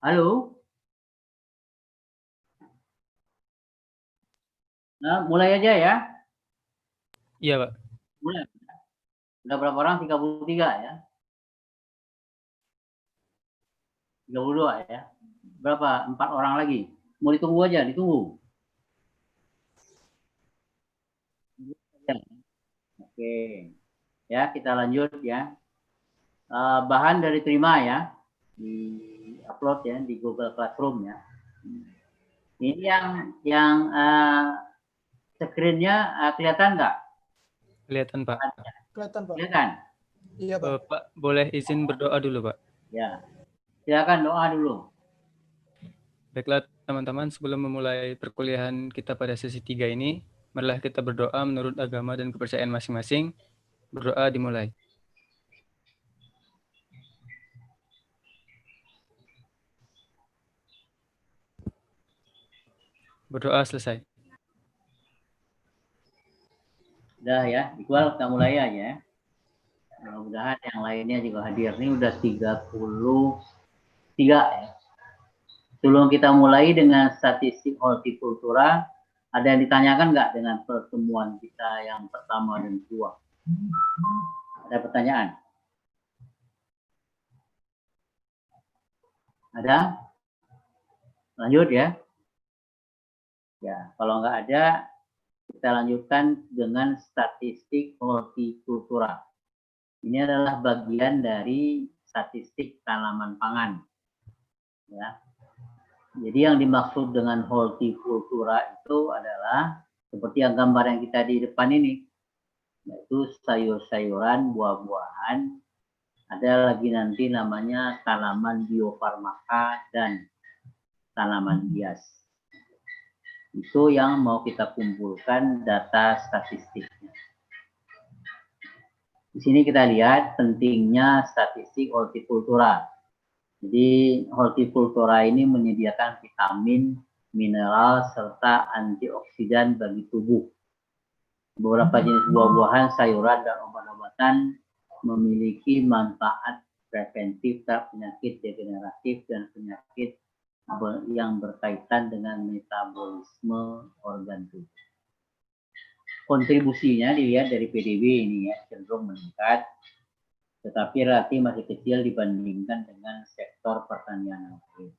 Halo? Nah, mulai aja ya. Iya, Pak. Mulai. Udah berapa orang? 33 ya? 32 ya? Berapa? 4 orang lagi. Mau ditunggu aja, ditunggu. Oke. Ya, kita lanjut ya. Bahan dari terima ya. Di upload ya di Google Classroom ya. Ini yang screen-nya kelihatan nggak? Kelihatan, Pak. Kelihatan, Pak. Kelihatan? Iya, Pak. Pak, boleh izin berdoa dulu, Pak? Ya. Silakan doa dulu. Baiklah, teman-teman, sebelum memulai perkuliahan kita pada sesi 3 ini, marilah kita berdoa menurut agama dan kepercayaan masing-masing. Berdoa dimulai. Berdoa selesai. Udah ya, Iqbal kita mulai aja ya. Mudah-mudahan yang lainnya juga hadir. Ini udah 33 ya. Sebelum kita mulai dengan statistik hortikultura, ada yang ditanyakan nggak dengan pertemuan kita yang pertama dan kedua? Ada pertanyaan? Ada? Lanjut ya. Ya, kalau nggak ada, kita lanjutkan dengan statistik hortikultura. Ini adalah bagian dari statistik tanaman pangan. Ya. Jadi yang dimaksud dengan hortikultura itu adalah seperti yang gambar yang kita di depan ini, yaitu sayur-sayuran, buah-buahan. Ada lagi nanti namanya tanaman biofarmaka dan tanaman hias. Itu yang mau kita kumpulkan data statistiknya. Di sini kita lihat pentingnya statistik hortikultura. Jadi hortikultura ini menyediakan vitamin, mineral, serta antioksidan bagi tubuh. Beberapa jenis buah-buahan, sayuran, dan obat-obatan memiliki manfaat preventif terhadap penyakit degeneratif dan penyakit yang berkaitan dengan metabolisme organ tubuh. Kontribusinya dilihat dari PDB ini ya, cenderung meningkat, tetapi relatif masih kecil dibandingkan dengan sektor pertanian lain.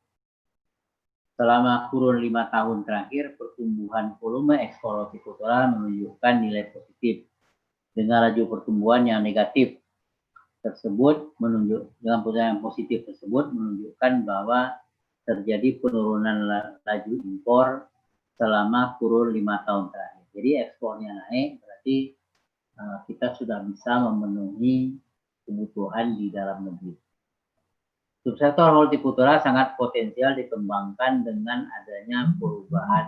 Selama kurun 5 tahun terakhir, pertumbuhan volume ekspor hortikultura menunjukkan nilai positif dengan laju pertumbuhan yang negatif tersebut dengan pertumbuhan yang positif tersebut menunjukkan bahwa terjadi penurunan laju impor selama kurun 5 tahun terakhir. Jadi ekspornya naik, berarti kita sudah bisa memenuhi kebutuhan di dalam negeri. Subsektor hortikultura sangat potensial dikembangkan dengan adanya perubahan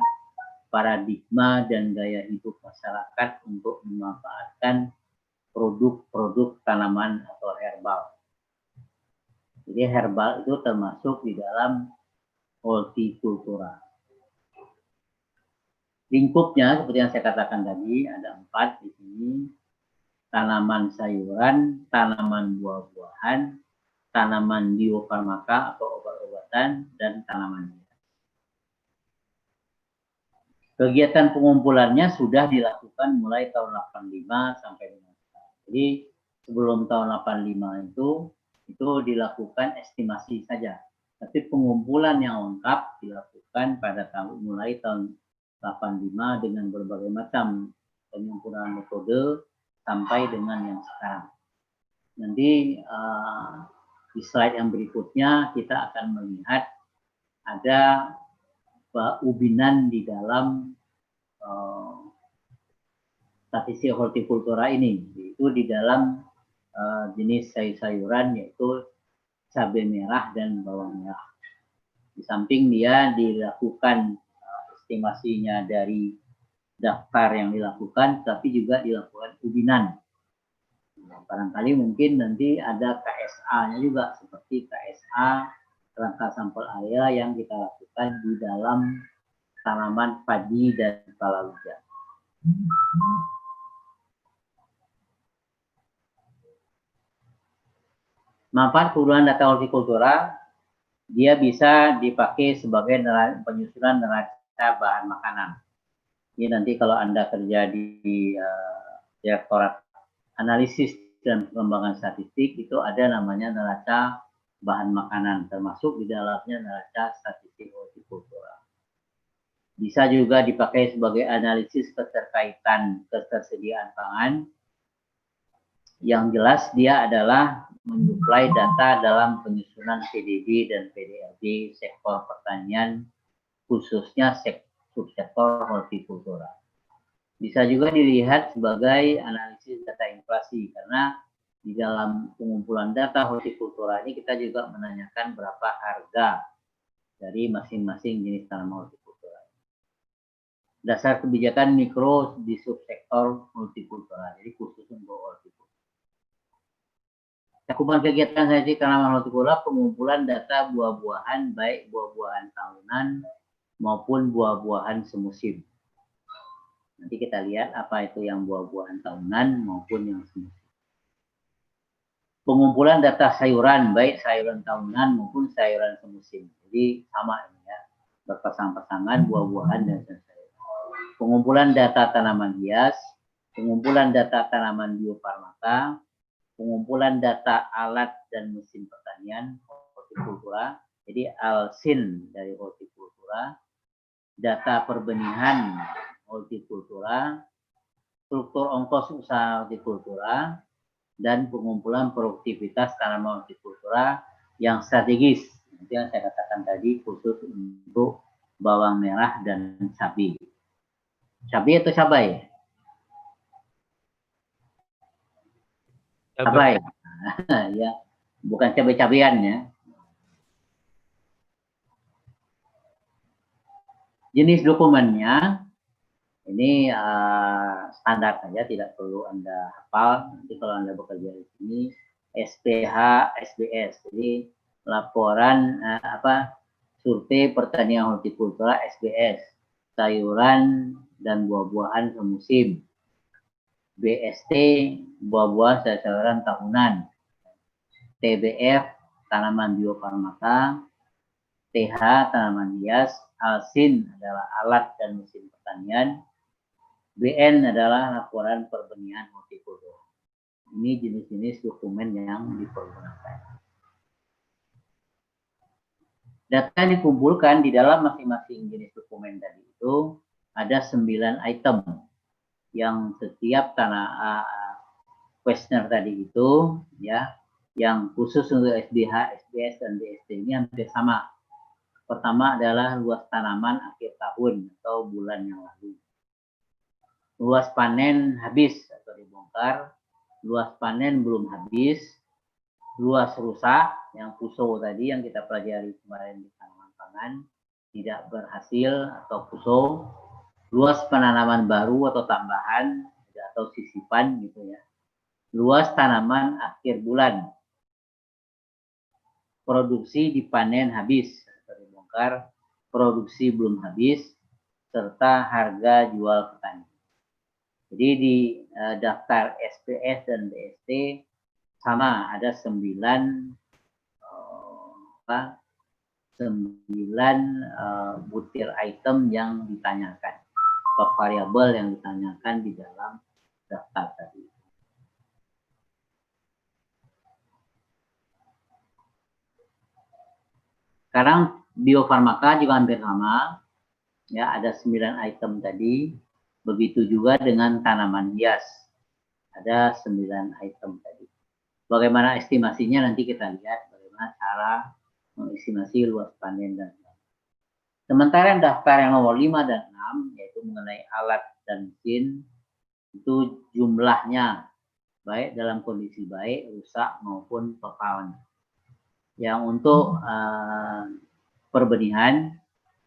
paradigma dan gaya hidup masyarakat untuk memanfaatkan produk-produk tanaman atau herbal. Jadi herbal itu termasuk di dalam hortikultura. Lingkupnya seperti yang saya katakan tadi ada 4 di sini: tanaman sayuran, tanaman buah-buahan, tanaman biofarmaka atau obat-obatan, dan tanaman hias. Kegiatan pengumpulannya sudah dilakukan mulai tahun 85 sampai dengan sekarang. Jadi sebelum tahun 85 itu dilakukan estimasi saja. Tapi pengumpulan yang lengkap dilakukan pada mulai tahun 85 dengan berbagai macam pengumpulan metode sampai dengan yang sekarang. Nanti di slide yang berikutnya kita akan melihat ada ubinan di dalam statistik hortikultura ini, yaitu di dalam jenis sayur-sayuran yaitu cabai merah dan bawang merah. Di samping dia dilakukan estimasinya dari daftar yang dilakukan, tapi juga dilakukan ubinan. Barangkali mungkin nanti ada KSA-nya juga, seperti KSA kerangka sampel area yang kita lakukan di dalam tanaman padi dan palawija. Manfaat penggunaan data hortikultura, dia bisa dipakai sebagai penyusunan neraca bahan makanan. Ini nanti kalau Anda kerja di Direktorat Analisis dan Pengembangan Statistik, itu ada namanya neraca bahan makanan, termasuk di dalamnya neraca statistik hortikultura. Bisa juga dipakai sebagai analisis keterkaitan ketersediaan pangan. Yang jelas dia adalah menyuplai data dalam penyusunan PDB dan PDRB sektor pertanian, khususnya subsektor hortikultura. Bisa juga dilihat sebagai analisis data inflasi, karena di dalam pengumpulan data hortikultura ini kita juga menanyakan berapa harga dari masing-masing jenis tanaman hortikultura. Dasar kebijakan mikro di subsektor hortikultura, jadi khusus untuk hortikultura. Cakupan kegiatan saintifik tanaman hortikultura, pengumpulan data buah-buahan, baik buah-buahan tahunan maupun buah-buahan semusim. Nanti kita lihat apa itu yang buah-buahan tahunan maupun yang semusim. Pengumpulan data sayuran, baik sayuran tahunan maupun sayuran semusim. Jadi sama ini ya, berpasang-pasangan buah-buahan dan sayuran. Pengumpulan data tanaman hias, pengumpulan data tanaman biofarmaka, pengumpulan data alat dan mesin pertanian hortikultura, jadi ALSIN dari hortikultura, data perbenihan hortikultura, struktur ongkos usaha hortikultura, dan pengumpulan produktivitas tanaman hortikultura yang strategis. Itu yang saya katakan tadi, khusus untuk bawang merah dan cabai. Cabai atau cabai? Cabai. Ya, bukan cabai-cabean ya. Jenis dokumennya ini standar saja, tidak perlu Anda hafal. Nanti kalau Anda bekerja di sini, SPH, SBS, jadi laporan survei pertanian hortikultura SBS, sayuran dan buah-buahan semusim. BST, buah-buahan sayuran tahunan. TBF, tanaman biofarmaka. TH, tanaman hias. ALSIN adalah alat dan mesin pertanian. BN adalah laporan perbenihan hortikultura. Ini jenis-jenis dokumen yang dipergunakan. Data yang dikumpulkan di dalam masing-masing jenis dokumen tadi itu ada 9 item yang setiap kuesioner tadi itu ya, yang khusus untuk SBH, SBS dan BST ini hampir sama. Pertama adalah luas tanaman akhir tahun atau bulan yang lalu. Luas panen habis atau dibongkar, luas panen belum habis, luas rusak yang puso tadi yang kita pelajari kemarin di tanaman pangan tidak berhasil atau puso, luas penanaman baru atau tambahan atau sisipan gitu ya. Luas tanaman akhir bulan. Produksi dipanen habis atau dibongkar, produksi belum habis, serta harga jual petani. Jadi di daftar SPS dan BST sama, ada 9 butir item yang ditanyakan, atau variabel yang ditanyakan di dalam daftar tadi. Sekarang biofarmaka juga hampir sama, ya ada 9 item tadi. Begitu juga dengan tanaman hias, ada 9 item tadi. Bagaimana estimasinya nanti kita lihat bagaimana cara mengestimasi luas panen dan sementara yang daftar yang nomor 5 dan 6 yaitu mengenai alat dan mesin, itu jumlahnya baik dalam kondisi baik, rusak maupun total. Yang untuk perbenihan,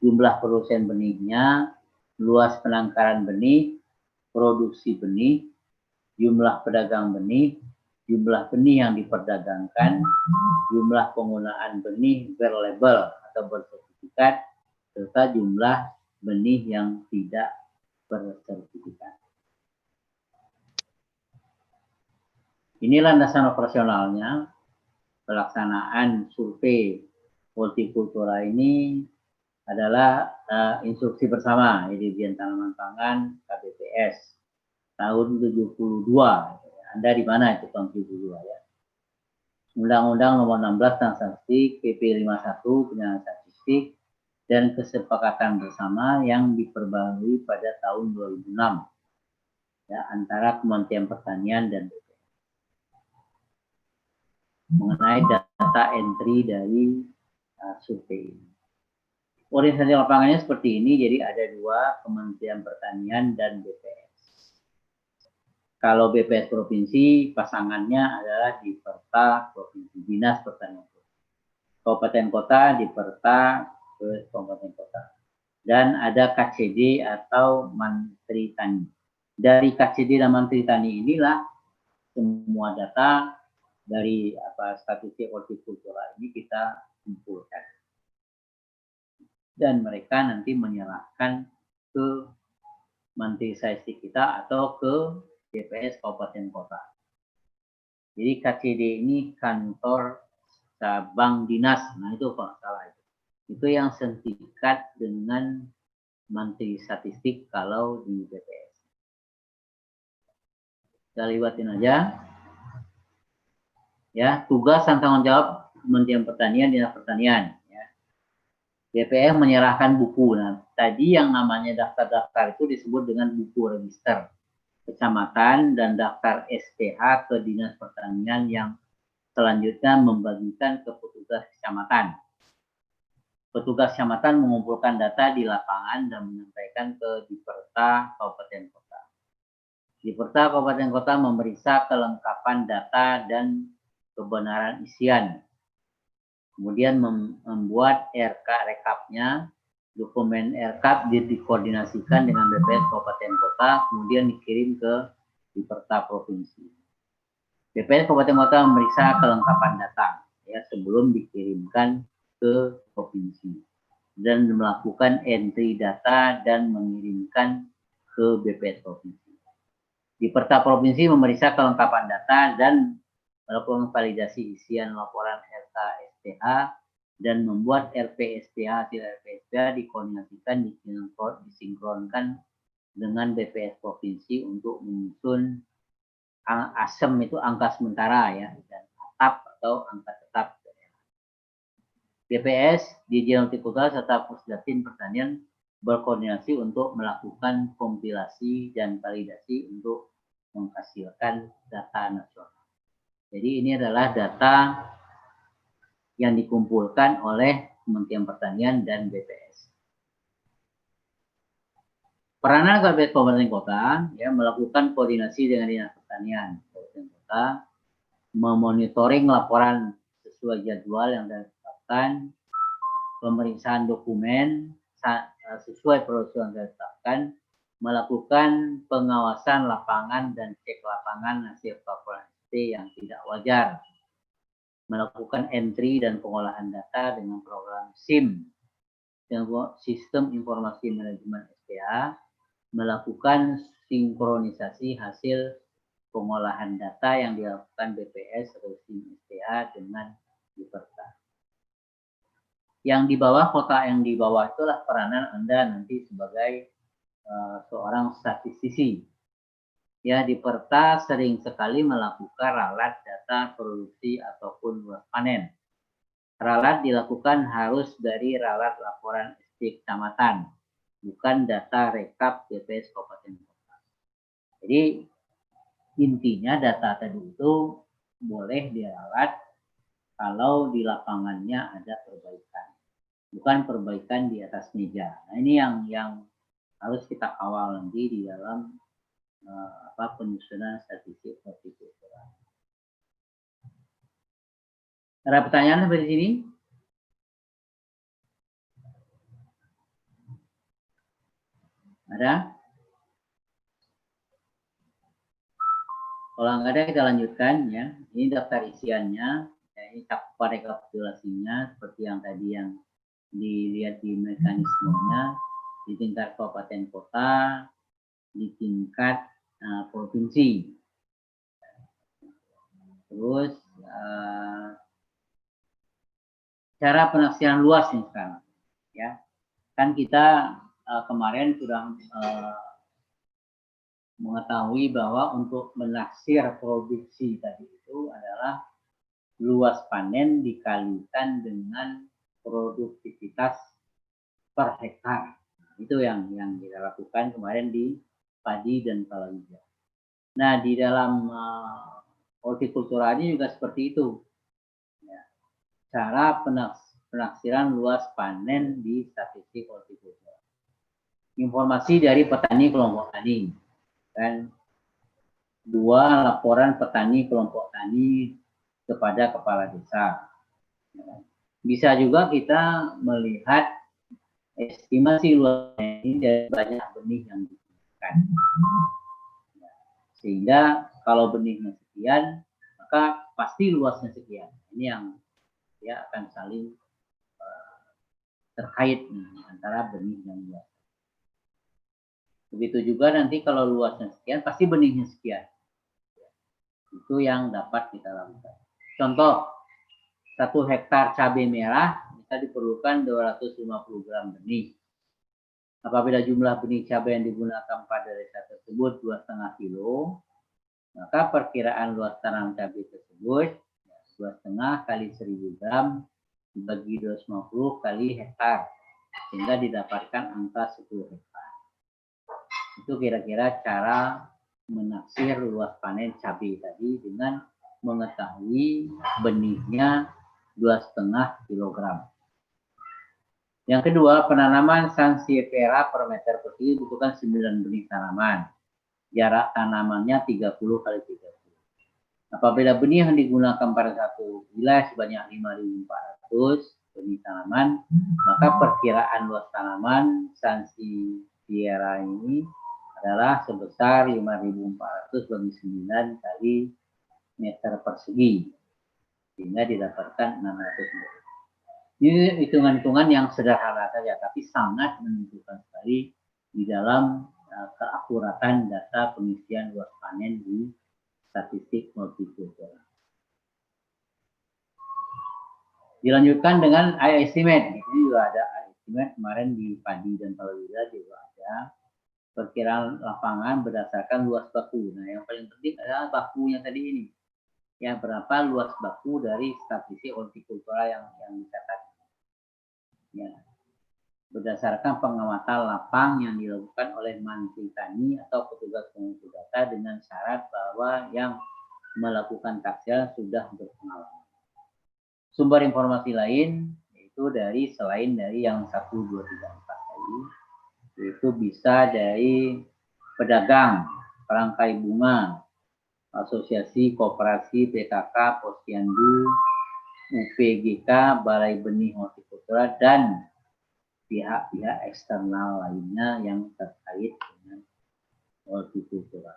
jumlah produsen benihnya, luas penangkaran benih, produksi benih, jumlah pedagang benih, jumlah benih yang diperdagangkan, jumlah penggunaan benih berlabel atau bersertifikat, serta jumlah benih yang tidak bersertifikat. Ini landasan operasionalnya. pelaksanaan survei hortikultura ini adalah instruksi bersama Dirjen Tanaman Pangan KPPS tahun 72. Anda di mana itu tahun 72 ya? Undang-Undang Nomor 16 tentang Statistik, PP 51 tentang Statistik, dan kesepakatan bersama yang diperbarui pada tahun 2006 ya, antara Kementerian Pertanian dan BPS mengenai data entry dari survei ini. Organisasi lapangannya seperti ini, jadi ada dua, Kementerian Pertanian dan BPS. Kalau BPS provinsi, pasangannya adalah di Perta Provinsi, Dinas Pertanian. Kabupaten kota di Perta ke Kabupaten kota. Dan ada KCD atau Mantri Tani. Dari KCD dan Mantri Tani inilah semua data dari statistik hortikultura ini kita kumpulkan. Dan mereka nanti menyerahkan ke Menteri Statistik kita atau ke BPS Kabupaten Kota. Jadi KCD ini kantor cabang dinas, nah itu Pak salah itu. Itu yang sentikat dengan Menteri Statistik kalau di BPS. Kita liwatin aja. Ya, tugas dan tanggung jawab Kementerian Pertanian, Dinas Pertanian. BPS menyerahkan buku. Nah, tadi yang namanya daftar-daftar itu disebut dengan buku register kecamatan dan daftar SPH ke Dinas Pertanian yang selanjutnya membagikan ke petugas kecamatan. Petugas kecamatan mengumpulkan data di lapangan dan menyampaikan ke Diperta Kabupaten Kota. Diperta Kabupaten Kota memeriksa kelengkapan data dan kebenaran isian. Kemudian membuat RK rekapnya, dokumen RK dikoordinasikan dengan BPS Kabupaten Kota, kemudian dikirim ke Diperta Provinsi. BPS Kabupaten Kota memeriksa kelengkapan data ya sebelum dikirimkan ke provinsi dan melakukan entry data dan mengirimkan ke BPS Provinsi. Diperta Provinsi memeriksa kelengkapan data dan melakukan validasi isian laporan RK SPH dan membuat RPSPH hasil RPSPH dikoordinasikan disinkronkan dengan BPS Provinsi untuk menyusun ASEM itu angka sementara ya dan atap atau angka tetap. BPS Dirjen Hortikultura serta Pusdatin Pertanian berkoordinasi untuk melakukan kompilasi dan validasi untuk menghasilkan data nasional. Jadi ini adalah data yang dikumpulkan oleh Kementerian Pertanian dan BPS. Peranan BPS Kabupaten Kota ya melakukan koordinasi dengan Dinas Pertanian Kabupaten Kota, memonitoring laporan sesuai jadwal yang ditetapkan, pemeriksaan dokumen sesuai prosedur yang ditetapkan, melakukan pengawasan lapangan dan cek lapangan hasil laporan yang tidak wajar, melakukan entry dan pengolahan data dengan program SIM, Sistem Informasi Manajemen SPH, melakukan sinkronisasi hasil pengolahan data yang dilakukan BPS atau SIM SPH dengan Diperta. Yang di bawah, kota yang di bawah itulah peranan Anda nanti sebagai seorang statistisi. Ya, Diperta sering sekali melakukan ralat data produksi ataupun luas panen. Ralat dilakukan harus dari ralat laporan SD kecamatan, bukan data rekap BPS Kabupaten Kota. Jadi intinya data tadi itu boleh diralat kalau di lapangannya ada perbaikan, bukan perbaikan di atas meja. Nah ini yang harus kita kawal nanti di dalam penyusunan statistik hortikultura. Ada pertanyaan sampai di sini? Ada? Kalau nggak ada kita lanjutkan ya. Ini daftar isiannya, ya, ini cakupan rekapitulasinya seperti yang tadi yang dilihat di mekanismenya di tingkat kabupaten kota, di tingkat provinsi. Terus cara penaksiran luas nih sekarang, ya. Kan kita kemarin sudah mengetahui bahwa untuk menaksir produksi tadi itu adalah luas panen dikalikan dengan produktivitas per hektar. Itu yang kita lakukan kemarin di padi dan palawija. Nah, di dalam hortikultura ini juga seperti itu. Ya. Cara penaksiran luas panen di statistik hortikultura. Informasi dari petani kelompok tani. Dan 2 laporan petani kelompok tani kepada kepala desa. Bisa juga kita melihat estimasi luas ini dari banyak benih yang digunakan. Sehingga kalau benihnya sekian, maka pasti luasnya sekian. Ini yang ya akan saling terkait antara benih dan luas. Begitu juga nanti kalau luasnya sekian, pasti benihnya sekian. Itu yang dapat kita lakukan. Contoh, 1 hektar cabai merah kita diperlukan 250 gram benih. Apabila jumlah benih cabai yang digunakan pada desa tersebut 2,5 kilo, maka perkiraan luas tanam cabai tersebut 2,5 kali 1000 gram dibagi 250 kali hektar, sehingga didapatkan angka 10 hektar. Itu kira-kira cara menaksir luas panen cabai tadi dengan mengetahui benihnya 2,5 kg. Yang kedua, penanaman sansevieria per meter persegi dibutuhkan 9 benih tanaman. Jarak tanamannya 30 kali 30. Apabila benih yang digunakan pada satu wilayah sebanyak 5.400 benih tanaman, maka perkiraan luas tanaman sansevieria ini adalah sebesar 5.400 bagi 9 kali meter persegi, sehingga didapatkan 600 meter. Ini hitungan-hitungan yang sederhana saja, tapi sangat menentukan sekali di dalam keakuratan data pengisian luas panen di statistik hortikultura. Dilanjutkan dengan area estimate. Ini juga ada area estimate, kemarin di padi dan palawija juga ada perkiraan lapangan berdasarkan luas baku. Nah, yang paling penting adalah bakunya tadi ini. Ya, berapa luas baku dari statistik hortikultura yang dicatat. Ya. Berdasarkan pengamatan lapang yang dilakukan oleh mantri tani atau petugas pengumpul data dengan syarat bahwa yang melakukan taksiran sudah berpengalaman. Sumber informasi lain yaitu selain dari yang 1, 2, 3, 4 tadi, itu bisa dari pedagang, perangkai bunga, asosiasi, koperasi, PKK, Posyandu, UPGK, Balai Benih Hortikultura, dan pihak-pihak eksternal lainnya yang terkait dengan hortikultura.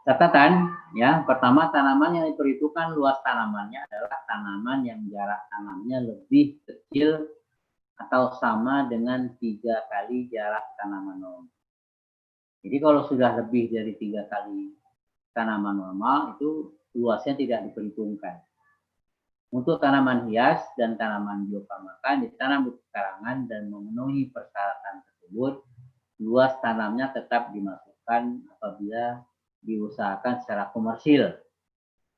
Catatan, ya, pertama tanaman yang diperhitungkan luas tanamannya adalah tanaman yang jarak tanamnya lebih kecil atau sama dengan 3 kali jarak tanaman normal. Jadi kalau sudah lebih dari 3 kali tanaman normal, itu luasnya tidak diperhitungkan. Untuk tanaman hias dan tanaman biofarmaka ditanam di pekarangan dan memenuhi persyaratan tersebut, luas tanamnya tetap dimasukkan apabila diusahakan secara komersil.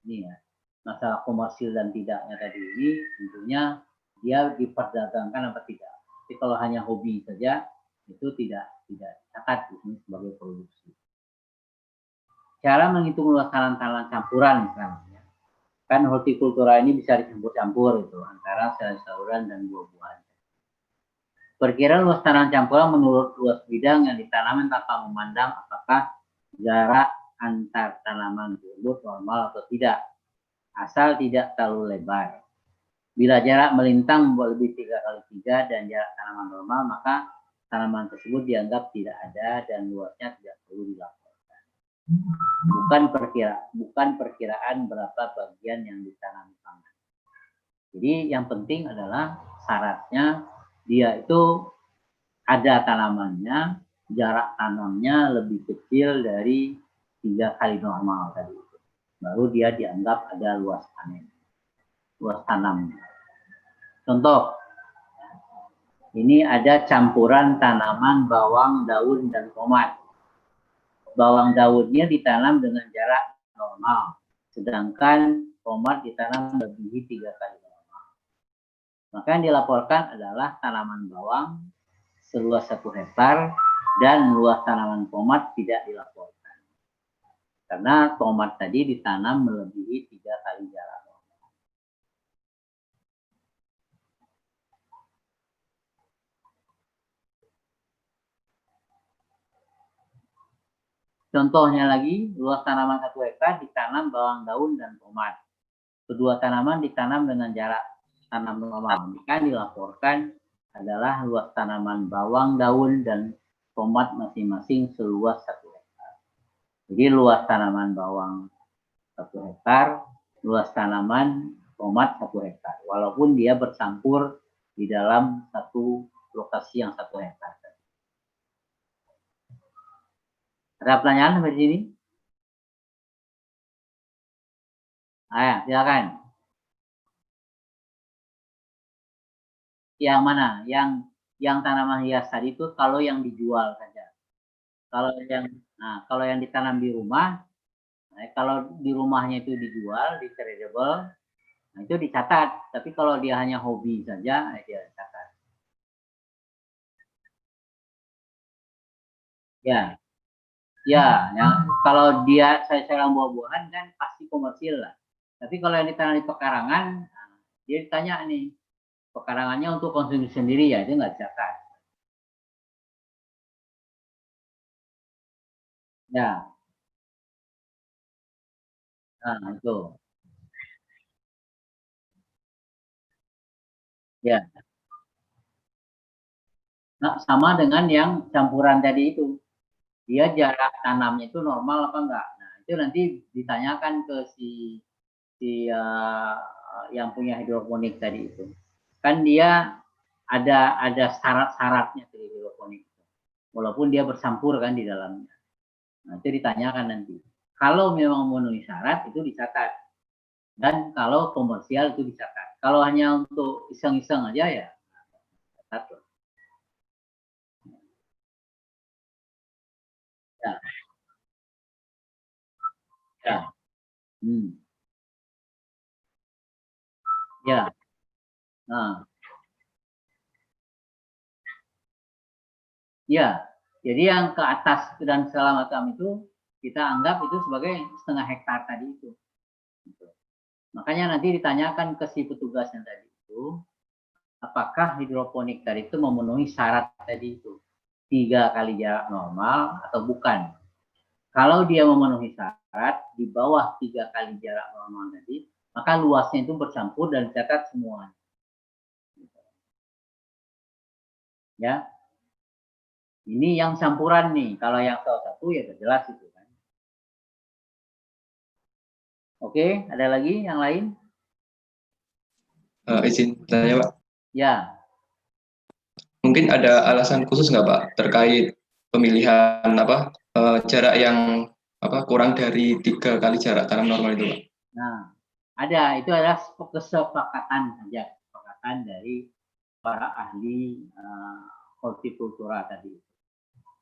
Ini ya, masalah komersil dan tidaknya tadi ini tentunya dia diperdagangkan apa tidak. Tapi kalau hanya hobi saja itu tidak catat di sini sebagai produksi. Cara menghitung luas tanaman campuran misalnya. Kan hortikultura ini bisa dicampur-campur itu antara sayur-sayuran dan buah-buahan. Perkiraan luas tanaman campuran menurut luas bidang yang ditanam tanpa memandang apakah jarak antar tanaman tersebut normal atau tidak, asal tidak terlalu lebar. Bila jarak melintang lebih 3 kali 3 dan jarak tanaman normal, maka tanaman tersebut dianggap tidak ada dan luasnya tidak perlu dilaporkan. Bukan perkiraan berapa bagian yang ditanam tangan. Jadi yang penting adalah syaratnya dia itu ada tanamannya, jarak tanamnya lebih kecil dari 3 kali normal tadi. Baru dia dianggap ada luas panen, luas tanam. Contoh, ini ada campuran tanaman bawang daun dan tomat. Bawang daunnya ditanam dengan jarak normal, sedangkan tomat ditanam melebihi 3 kali normal. Maka yang dilaporkan adalah tanaman bawang seluas 1 hektar dan luas tanaman tomat tidak dilaporkan. Karena tomat tadi ditanam melebihi 3 kali jarak. Contohnya lagi, luas tanaman 1 hektar ditanam bawang daun dan tomat. Kedua tanaman ditanam dengan jarak tanam normal. Maka dilaporkan adalah luas tanaman bawang daun dan tomat masing-masing seluas 1 hektar. Jadi luas tanaman bawang 1 hektar, luas tanaman tomat 1 hektar. Walaupun dia bercampur di dalam satu lokasi yang 1 hektar. Ada pertanyaan sampai sini? Ayo, silakan. Yang mana? Yang tanaman hias tadi itu kalau yang dijual saja. Kalau yang ditanam di rumah, kalau di rumahnya itu dijual, di tradable, nah itu dicatat. Tapi kalau dia hanya hobi saja, dia dicatat. Ya, kalau dia saya buah-buahan kan pasti komersil lah. Tapi kalau yang ditanam di pekarangan, dia ditanya nih, pekarangannya untuk konsumsi sendiri ya, itu nggak dicatat. Ya, nah itu. Ya, nah, sama dengan yang campuran tadi itu. Dia jarak tanamnya itu normal apa enggak? Nah, itu nanti ditanyakan ke yang punya hidroponik tadi itu. Kan dia ada syarat-syaratnya di hidroponik. Walaupun dia bercampur kan di dalamnya. Nah, itu ditanyakan nanti. Kalau memang memenuhi syarat itu dicatat. Dan kalau komersial itu dicatat. Kalau hanya untuk iseng-iseng aja ya catat. Ya, ya. Ya. Nah, ya. Jadi yang ke atas dan segala macam itu kita anggap itu sebagai setengah hektar tadi itu. Makanya nanti ditanyakan ke si petugas yang tadi itu, apakah hidroponik tadi itu memenuhi syarat tadi itu 3 kali jarak normal atau bukan. Kalau dia memenuhi syarat di bawah 3 kali jarak normal tadi, maka luasnya itu bercampur dan dicatat semua. Ya, ini yang campuran nih. Kalau yang satu ya sudah jelas itu kan. Oke, ada lagi yang lain? Izin tanya Pak. Ya. Mungkin ada alasan khusus nggak Pak terkait pemilihan jarak yang kurang dari 3 kali jarak tanam normal itu Pak? Nah, ada, itu adalah kesepakatan saja, kesepakatan dari para ahli hortikultura tadi.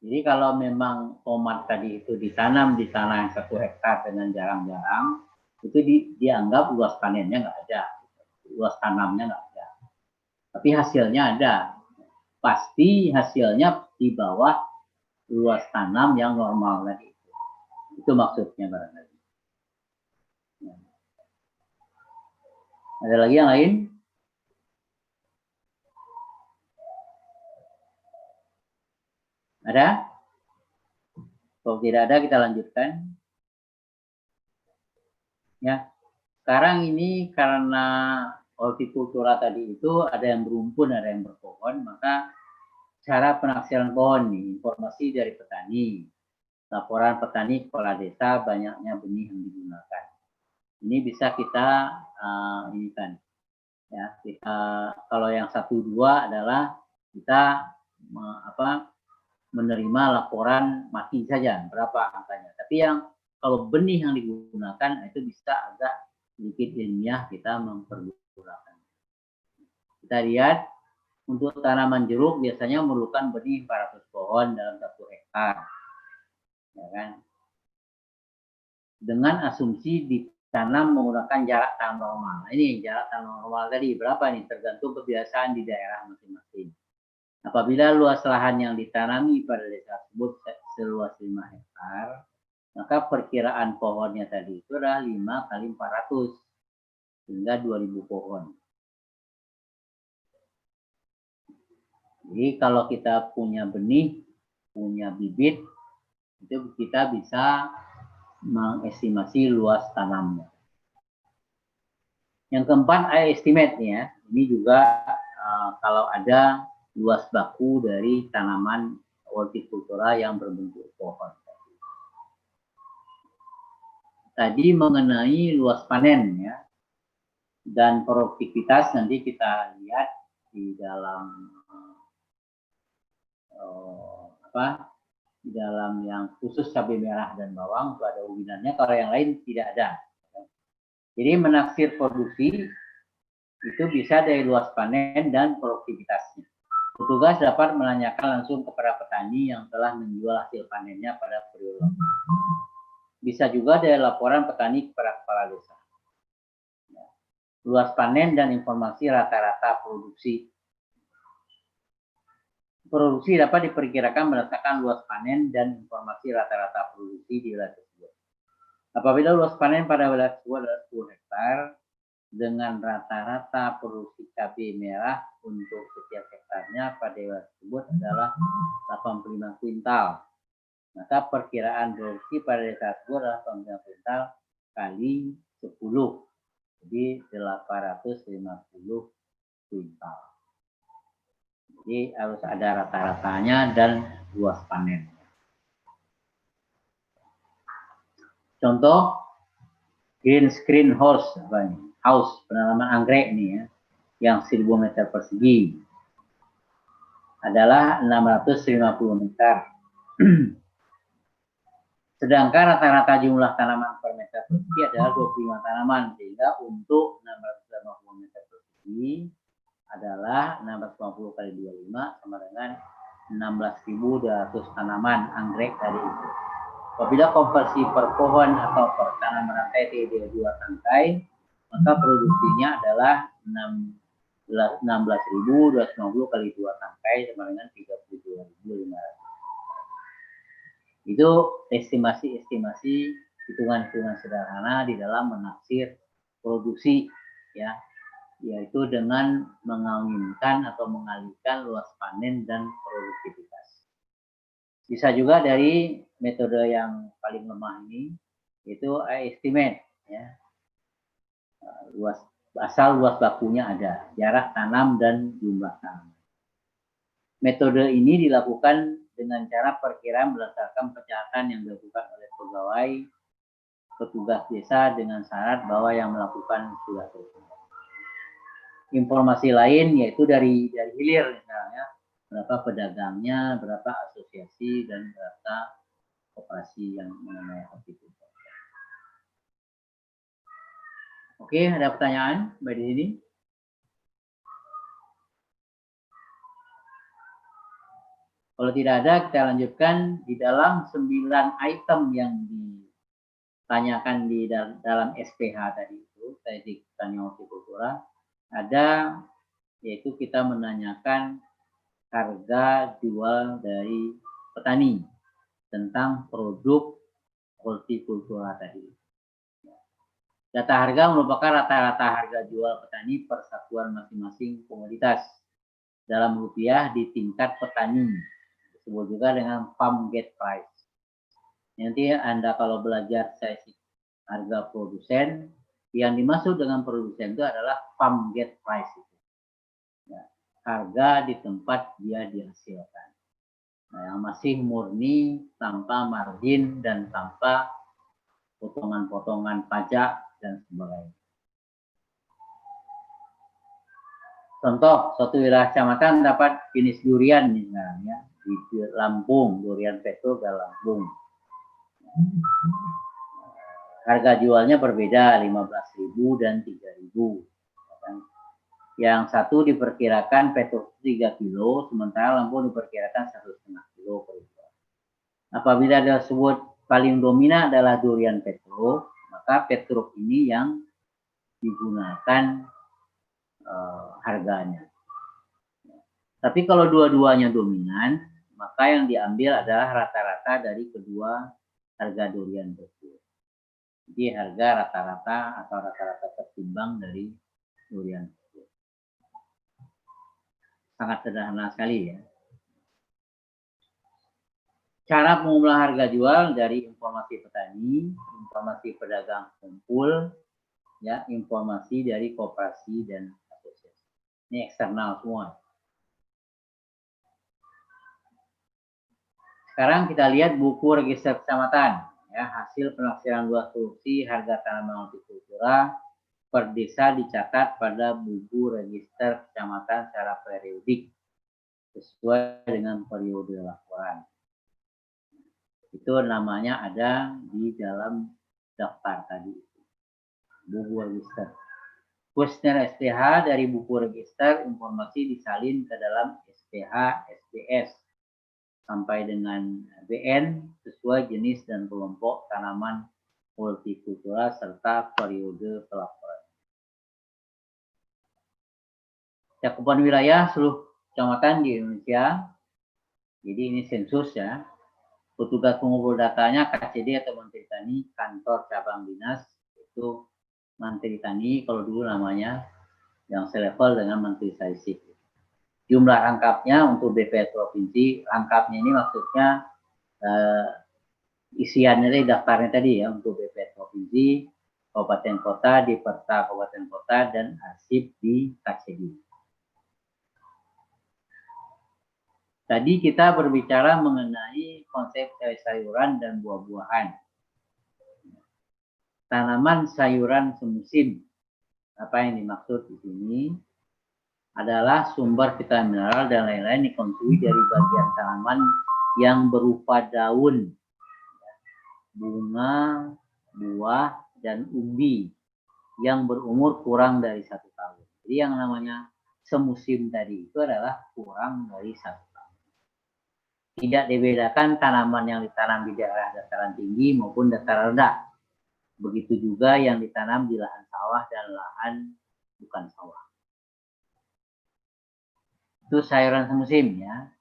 Jadi kalau memang tomat tadi itu ditanam di tanah yang 1 hektar dengan jarang-jarang, itu dianggap luas panennya nggak ada, luas tanamnya nggak ada. Tapi hasilnya ada. Pasti hasilnya di bawah luas tanam yang normal tadi. Itu maksudnya barangkali. Ada lagi yang lain? Ada? Kalau tidak ada kita lanjutkan. Ya. Sekarang ini karena hortikultura tadi itu ada yang berumpun, ada yang berpohon, maka cara penaksiran pohon nih, informasi dari petani, laporan petani kepala desa, banyaknya benih yang digunakan. Ini bisa kita inikan. Ya, kalau yang 1, 2 adalah kita menerima laporan mati saja berapa angkanya. Tapi yang kalau benih yang digunakan itu bisa agak sedikit ilmiah kita mempergunakan. Kita lihat untuk tanaman jeruk biasanya memerlukan benih 400 pohon dalam 1 hektar, ya kan? Dengan asumsi ditanam menggunakan jarak tanam normal. Ini jarak tanam normal tadi berapa nih? Tergantung kebiasaan di daerah masing-masing. Apabila luas lahan yang ditanami pada desa tersebut seluas 5 hektar, maka perkiraan pohonnya tadi itu adalah 5 kali 400 hingga 2000 pohon. Jadi kalau kita punya benih, punya bibit, itu kita bisa mengestimasi luas tanamnya. Yang keempat, estimate ya. Ini juga kalau ada luas baku dari tanaman hortikultura yang berbentuk pohon. Tadi mengenai luas panen ya dan produktivitas nanti kita lihat di dalam di dalam yang khusus cabai merah dan bawang itu ada ubinannya, kalau yang lain tidak ada. Jadi menaksir produksi itu bisa dari luas panen dan produktivitasnya. Petugas dapat menanyakan langsung kepada petani yang telah menjual hasil panennya pada periode. Bisa juga dari laporan petani kepada kepala desa. Luas panen dan informasi rata-rata produksi. Produksi dapat diperkirakan berdasarkan luas panen dan informasi rata-rata produksi di wilayah tersebut. Apabila luas panen pada wilayah tersebut adalah 10 hektar, dengan rata-rata produksi cabai merah untuk setiap hektarnya pada wilayah tersebut adalah 85 kuintal. Maka perkiraan produksi pada desa tersebut adalah 85 kuintal kali 10. Jadi 850 kuintal. Jadi harus ada rata-ratanya dan luas panen. Contoh green screen house, house penanaman anggrek nih ya, yang 1000 meter persegi adalah 650 meter. Sedangkan rata-rata jumlah tanaman per meter persegi adalah 25 tanaman, sehingga untuk 650 meter persegi adalah 650 kali 25 sama dengan 16.200 tanaman anggrek tadi itu. Apabila konversi per pohon atau per tanaman rantai TD 2 tangkai, maka produksinya adalah 16.250 kali 2 tangkai sama dengan 32.500. Itu estimasi-estimasi hitungan-hitungan sederhana di dalam menaksir produksi ya, yaitu dengan mengawinkan atau mengalihkan luas panen dan produktivitas. Bisa juga dari metode yang paling lemah ini, yaitu estimate ya. Asal luas bakunya ada, jarak tanam dan jumlah tanam. Metode ini dilakukan dengan cara perkiraan berdasarkan pencatatan yang dilakukan oleh pegawai petugas desa dengan syarat bahwa yang melakukan sudah selesai. Informasi lain yaitu dari hilir misalnya, berapa pedagangnya, berapa asosiasi, dan berapa koperasi yang mengenai hortikultura. Oke, ada pertanyaan Mbak di sini? Kalau tidak ada, kita lanjutkan di dalam 9 item yang ditanyakan di dalam SPH tadi itu, Statistik Pertanian Hortikultura, ada yaitu kita menanyakan harga jual dari petani tentang produk hortikultura tadi. Data harga merupakan rata-rata harga jual petani per satuan masing-masing komoditas dalam rupiah di tingkat petani, disebut juga dengan farm gate price. Nanti Anda kalau belajar statistik harga produsen, yang dimaksud dengan produsen itu adalah farm gate price itu. Ya, harga di tempat dia dihasilkan. Nah, yang masih murni tanpa margin dan tanpa potongan-potongan pajak dan sebagainya. Contoh, suatu wilayah kecamatan dapat jenis durian misalnya di Lampung, durian petro ke Lampung. Harga jualnya berbeda, 15.000 dan 3.000. Yang satu diperkirakan petro 3 kilo, sementara Lampung diperkirakan 1,5 kilo per kilo. Apabila tersebut paling dominan adalah durian petro, maka petro ini yang digunakan harganya. Tapi kalau dua-duanya dominan, maka yang diambil adalah rata-rata dari kedua harga durian tersebut. Jadi harga rata-rata atau rata-rata tertimbang dari durian tersebut. Sangat sederhana sekali ya. Cara pengumpulan harga jual dari informasi petani, informasi pedagang kumpul, ya, informasi dari koperasi dan asosiasi. Ini eksternal semua. Sekarang kita lihat buku register kecamatan, ya, hasil penafsiran luas produksi harga tanaman hortikultura per desa dicatat pada buku register kecamatan secara periodik sesuai dengan periode laporan. Itu namanya ada di dalam daftar tadi, buku register. Kuesioner SPH dari buku register informasi disalin ke dalam SPH SBS sampai dengan BN sesuai jenis dan kelompok tanaman hortikultura serta periode pelaporan. Cakupan wilayah seluruh kecamatan di Indonesia. Jadi ini sensus ya. Petugas pengumpul datanya KCD atau Menteri Tani, kantor cabang dinas itu Menteri Tani kalau dulu namanya, yang selevel dengan Menteri Saisik. Jumlah rangkapnya untuk BPS provinsi, rangkapnya ini maksudnya isiannya dari daftarnya tadi ya, untuk BPS provinsi, kabupaten kota, di Perta kabupaten kota, dan arsip di KCD. Tadi kita berbicara mengenai konsep sayuran dan buah-buahan. Tanaman sayuran semusim. Apa yang dimaksud di sini adalah sumber vitamin mineral dan lain-lain dikonsumsi dari bagian tanaman yang berupa daun, bunga, buah, dan umbi yang berumur kurang dari 1 tahun. Jadi yang namanya semusim tadi itu adalah kurang dari 1 tahun. Tidak dibedakan tanaman yang ditanam di daerah dataran tinggi maupun dataran rendah. Begitu juga yang ditanam di lahan sawah dan lahan bukan sawah. Itu sayuran semusim ya.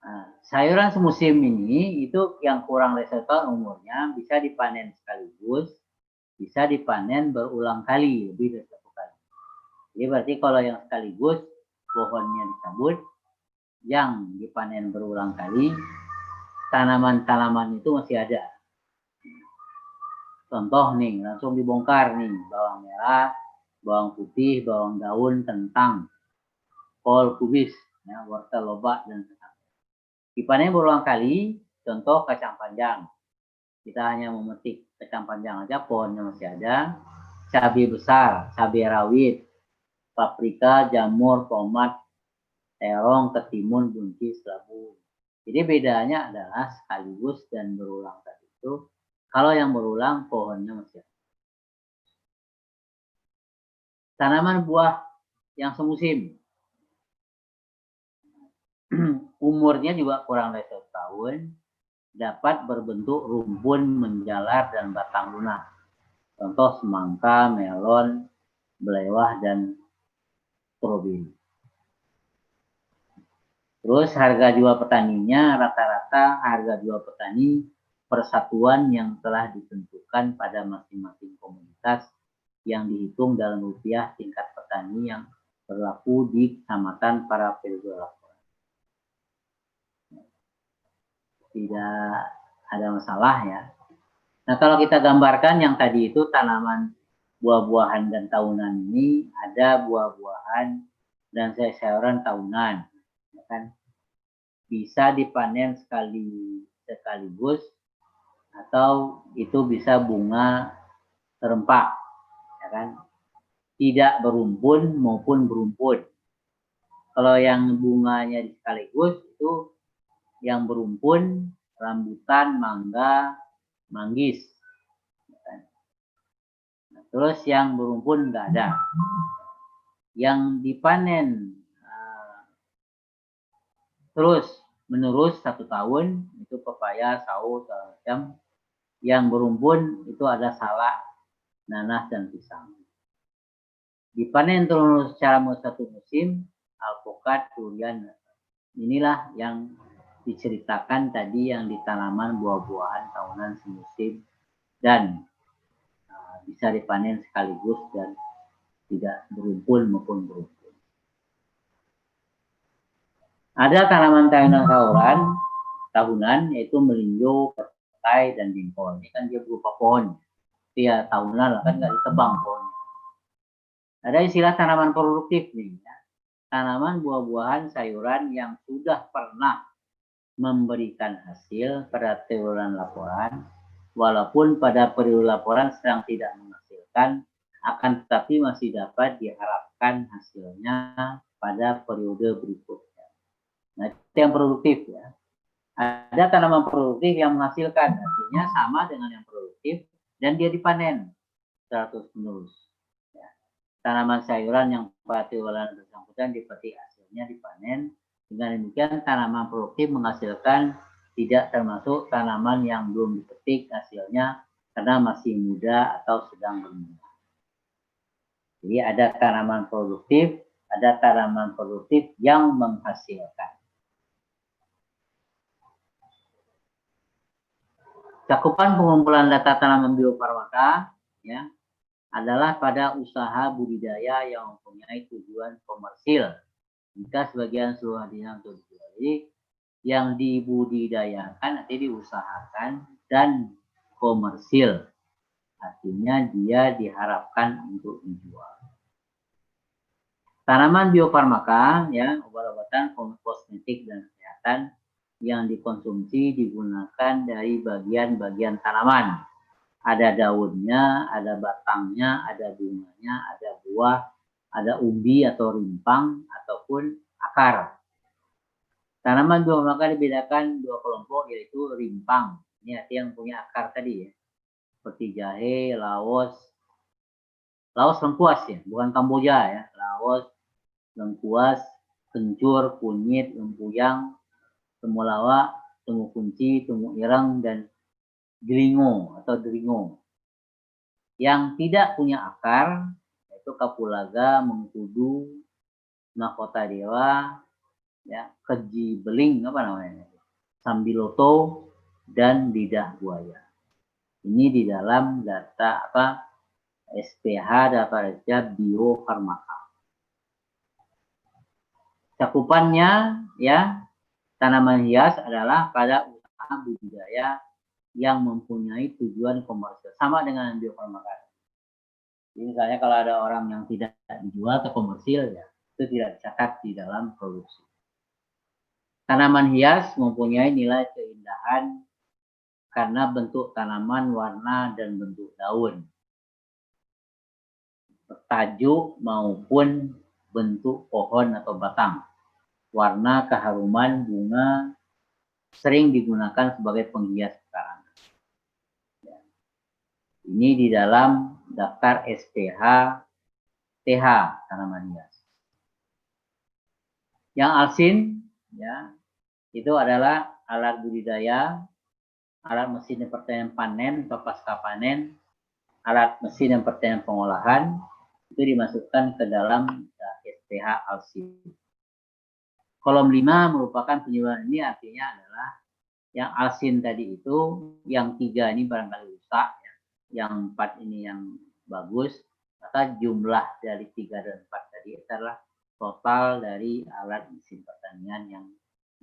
Nah, sayuran semusim ini itu yang kurang dari 1 tahun umurnya bisa dipanen sekaligus, bisa dipanen berulang kali, lebih dari 1 kali. Jadi berarti kalau yang sekaligus pohonnya dicabut, yang dipanen berulang kali, tanaman-tanaman itu masih ada. Contoh nih, langsung dibongkar nih, bawang merah, bawang putih, bawang daun, kentang, kol kubis, ya, wortel, lobak, dan sebagainya. Dipanen berulang kali, contoh kacang panjang. Kita hanya memetik kacang panjang aja, pohonnya masih ada. Cabai besar, cabai rawit, paprika, jamur, tomat, terong, ketimun, buncis, labu. Jadi bedanya adalah sekaligus dan berulang tadi itu. Kalau yang berulang, pohonnya masih ada. Tanaman buah yang semusim. Umurnya juga kurang dari 1 tahun. Dapat berbentuk rumpun, menjalar, dan batang lunak. Contoh semangka, melon, belewah, dan stroberi. Terus harga jual petaninya rata-rata harga jual petani persatuan yang telah ditentukan pada masing-masing komunitas yang dihitung dalam rupiah tingkat petani yang berlaku di kecamatan para periode laporan. Tidak ada masalah ya. Nah kalau kita gambarkan yang tadi itu tanaman buah-buahan dan tahunan ini, ada buah-buahan dan sayuran tahunan, ya kan? Bisa dipanen sekaligus atau itu bisa bunga serempak, ya kan? tidak berumpun maupun berumpun. Kalau yang bunganya sekaligus itu yang berumpun rambutan, mangga, manggis. Terus yang berumpun nggak ada. Yang dipanen terus menerus 1 tahun itu pepaya, sawo, segala macam. Yang berumpun itu ada salak, nanas, dan pisang. Dipanen terus secara satu musim, alpukat, durian. Inilah yang diceritakan tadi yang di tanaman buah-buahan tahunan semusim dan bisa dipanen sekaligus dan tidak berumpun maupun berumpun. Ada tanaman tahunan yaitu melinjo, petai, dan jengkol. Ini kan dia berupa pohon. Dia tahunan lah, kan nggak ditebang pohonnya. Ada istilah tanaman produktif nih, ya. Tanaman buah-buahan sayuran yang sudah pernah memberikan hasil pada triwulan laporan, walaupun pada periode laporan sedang tidak menghasilkan, akan tetapi masih dapat diharapkan hasilnya pada periode berikutnya. Nah, itu yang produktif ya. Ada tanaman produktif yang menghasilkan, artinya sama dengan yang produktif dan dia dipanen terus-menerus. Tanaman sayuran yang pada triwulan bersangkutan dipetik hasilnya dipanen. Dengan demikian tanaman produktif menghasilkan tidak termasuk tanaman yang belum dipetik hasilnya karena masih muda atau sedang berbuah. Jadi ada tanaman produktif yang menghasilkan. Cakupan pengumpulan data tanaman biofarmaka ya adalah pada usaha budidaya yang mempunyai tujuan komersil. Jika sebagian seluruh hadirnya untuk dijual. Jadi yang dibudidayakan nanti diusahakan dan komersil. Artinya dia diharapkan untuk dijual. Tanaman biofarmaka, ya, obat-obatan, kosmetik, dan kesehatan yang dikonsumsi digunakan dari bagian-bagian tanaman. Ada daunnya, ada batangnya, ada bunganya, ada buah, ada umbi atau rimpang, ataupun akar. Tanaman biofarmaka dibedakan 2 kelompok, yaitu rimpang. Ini artinya yang punya akar tadi ya. Seperti jahe, laos lengkuas ya, bukan Kamboja ya. Laos, lengkuas, kencur, kunyit, lempuyang, temulawak, temu kunci, temu ireng, dan gelingo atau deringo. Yang tidak punya akar yaitu kapulaga, mengkudu, mahkota dewa, ya, keji beling apa namanya, sambiloto, dan lidah buaya. Ini di dalam data SPH, data biofarmaka. Cakupannya ya, tanaman hias adalah pada usaha budidaya yang mempunyai tujuan komersial, sama dengan biofarmaka. Jadi misalnya kalau ada orang yang tidak dijual ke komersil ya, itu tidak dicatat di dalam produksi. Tanaman hias mempunyai nilai keindahan karena bentuk tanaman, warna, dan bentuk daun, tajuk maupun bentuk pohon atau batang, warna, keharuman, bunga, sering digunakan sebagai penghias pekarangan. Ini di dalam daftar SPH TH tanaman hias. Yang alsin ya, itu adalah alat budidaya, alat mesin yang pertanian panen atau pasca panen, alat mesin yang pertanian pengolahan, itu dimasukkan ke dalam SPH alsin. Kolom 5 merupakan penjualan, ini artinya adalah yang alsin tadi itu, yang 3 ini barangkali rusak, ya. Yang 4 ini yang bagus, maka jumlah dari 3 dan 4 tadi adalah total dari alat mesin pertanian yang